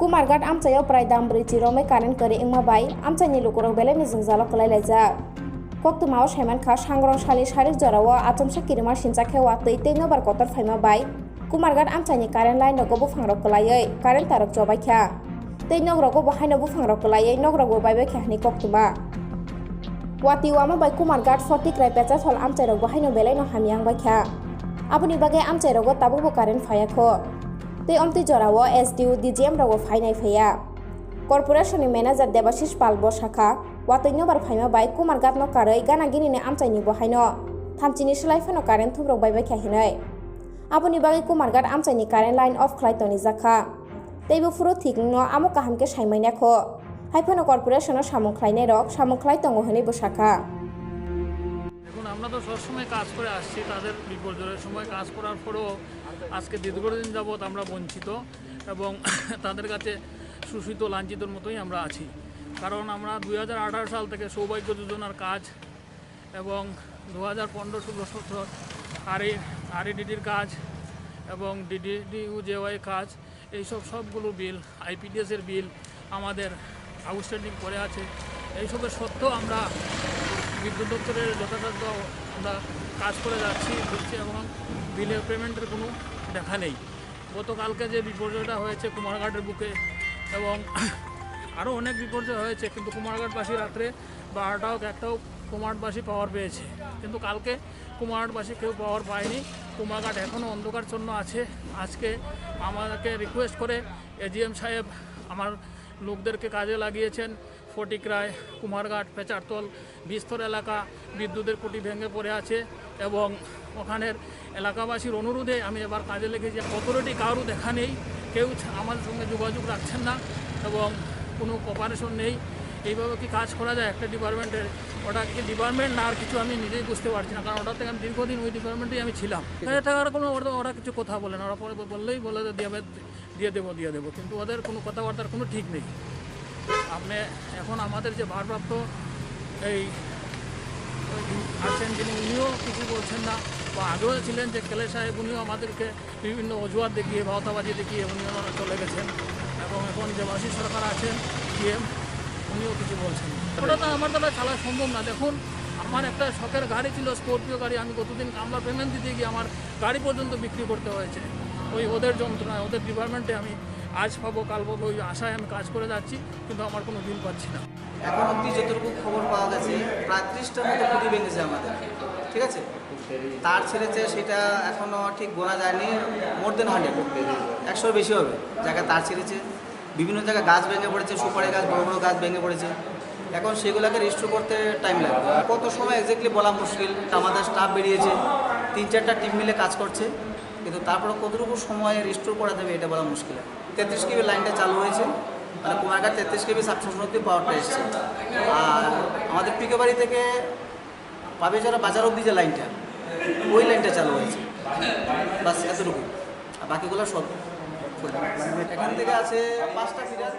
कुमारघाट आमचायाव प्राय दामब्रैथि रमै कारेन्ट करि इंमाबाय आमचायनि लुकुराव बेले मिजिं जाला कलायलायजा कक्तुमाव सायमानखा सांग्रं सालि सारिक जराव आचमसा किरिमा सिनचाखेवा तै नबार कतर फायमाबाय कुमारघाट आमचायनि कारेन्ट लाइन रगो बुफांराव कलायै कारेन्ट तारक जबायख्या तै नगरगो बहायनो बुफांराव कलायै नगरगो बायबाय ख्याहनि कक्तुमा वाति वामाबाय कुमारघाट फटिक्राय पेचाथल आमचायरग बहायनो बेलायनो हामियांबायख्या आबुनि बागै आमचायरगो ताबुबो कारेन्ट फायाखो तै अमति जराव एसडिउ डिजिएम रगो फायनाय फैया कर्पोरेशननि मेनेजार देबाशिष पाल बसाखा वातैनो बार फायमाबाय कुमारघाट न कारै गानागिरिनि आमचायनि बहायनो थामचिनि सोलायफोनो कारेन्ट थुब्रक बायबाय ख्याहिनै आबुनि बागै कुमारघाट आमचायनि कारेन्ट लाइन अफ खालायतनि जाखा तैबो फुरो ठीक न आमो काहामके सायमायनाखो हायफोनो कर्पोरेशनो सामुखलायनाय रक सामुखलाय तंगो हनै बसाखा আমরা তো সবসময় কাজ করে আসছি তাদের বিপর্যয়ের সময় কাজ করার পরেও আজকে দীর্ঘদিন যাবৎ আমরা বঞ্চিত এবং তাদের কাছে শোষিত লাঞ্ছিতর মতোই আমরা আছি কারণ আমরা 2018 সাল থেকে সৌভাগ্য যোজনার কাজ এবং 2015-16 আরইডিটির কাজ এবং ডিডিইউজেওয়াই কাজ এইসব সবগুলো বিল আইপিডিএসের বিল আমাদের আউটস্ট্যান্ডিং পড়ে আছে এইসবের সত্ত্বেও আমরা বিদ্যুৎ দপ্তরের যথাযথ আমরা কাজ করে যাচ্ছি এবং বিলের পেমেন্টের কোনো দেখা নেই গতকালকে যে বিপর্যয়টা হয়েছে কুমারঘাটের বুকে এবং আরও অনেক বিপর্যয় হয়েছে কিন্তু কুমারঘাটবাসী রাত্রে 12টাও 1টাও কুমারঘাটবাসী পাওয়ার পেয়েছে কিন্তু কালকে কুমারঘাটবাসী কেউ পাওয়ার পায়নি কুমারঘাট এখনও অন্ধকারচ্ছন্ন আছে আজকে আমাদেরকে রিকোয়েস্ট করে এজিএম সাহেব আমার লোকদেরকে কাজে লাগিয়েছেন ফটিকরায় কুমারঘাট পেচারতল বিস্তর এলাকা বিদ্যুতের খুঁটি ভেঙে পড়ে আছে এবং ওখানের এলাকাবাসীর অনুরোধে আমি এবার কাজে লেগেছি অথরিটি কারও দেখা নেই কেউ আমাদের সঙ্গে যোগাযোগ রাখছেন না এবং কোনো কোপারেশন নেই এইভাবে কি কাজ করা যায় একটা ডিপার্টমেন্টের ওটা কি ডিপার্টমেন্ট না আর কিছু আমি নিজেই বুঝতে পারছি না কারণ ওটা থেকে আমি দীর্ঘদিন ওই ডিপার্টমেন্টেই আমি ছিলাম টাকার কোনো ওরা কিছু কথা বলে না ওরা পরে বললেই বলে দিয়ে দেবো কিন্তু ওদের কোনো কথাবার্তার কোনো ঠিক নেই আপনি এখন আমাদের যে ভারপ্রাপ্ত এই আছেন যিনি উনিও কিছু বলছেন না বা আগেও ছিলেন যে কেলে সাহেব উনিও আমাদেরকে বিভিন্ন অজুহাত দেখিয়ে ভাওতাবাজি দেখিয়ে উনিও চলে গেছেন এবং এখন যে বাসী সরকার আছেন সিএম উনিও কিছু বলছেন ওটা তো আমার দ্বারা চালা সম্ভব না দেখুন আমার একটা শখের গাড়ি ছিল স্করপিও গাড়ি আমি গতদিন কামলা পেমেন্ট দিতে গিয়ে আমার গাড়ি পর্যন্ত বিক্রি করতে হয়েছে ওই ওদের যন্ত্রণায় ওদের ডিপার্টমেন্টে আমি আজ পাবো কাল পাবো ওই আশায় আমি কাজ করে যাচ্ছি কিন্তু আমার কোনো বিল পাচ্ছি না এখন অবধি যতটুকু খবর পাওয়া গেছে প্রায় 30টার মতো খুঁটি ভেঙেছে আমাদের ঠিক আছে তার ছেড়েছে সেটা এখনও ঠিক গোনা যায়নি মোর দেন 100 বেশি হবে জায়গায় তার ছেড়েছে বিভিন্ন জায়গায় গাছ ভেঙে পড়েছে সুপারি গাছ বড় বড় গাছ ভেঙে পড়েছে এখন সেগুলোকে রেস্টোর করতে টাইম লাগবে কত সময় এক্স্যাক্টলি বলা মুশকিল আমাদের স্টাফ বেরিয়েছে 3-4টা টিম মিলে কাজ করছে কিন্তু তারপরে কতটুকু সময় রেস্টোর করা যাবে এটা বলা মুশকিল 33 কেবি লাইনটা চালু হয়েছে মানে কুমারঘাট 33 কেবি সাবস্টেশন অব্দি পাওয়ারটা এসছে আর আমাদের পিকেবাড়ি থেকে পাবেচারা বাজার অব্দি যে লাইনটা ওই লাইনটা চালু হয়েছে বাস এতটুকু আর বাকিগুলো সব এখান থেকে আছে 5টা ফিডার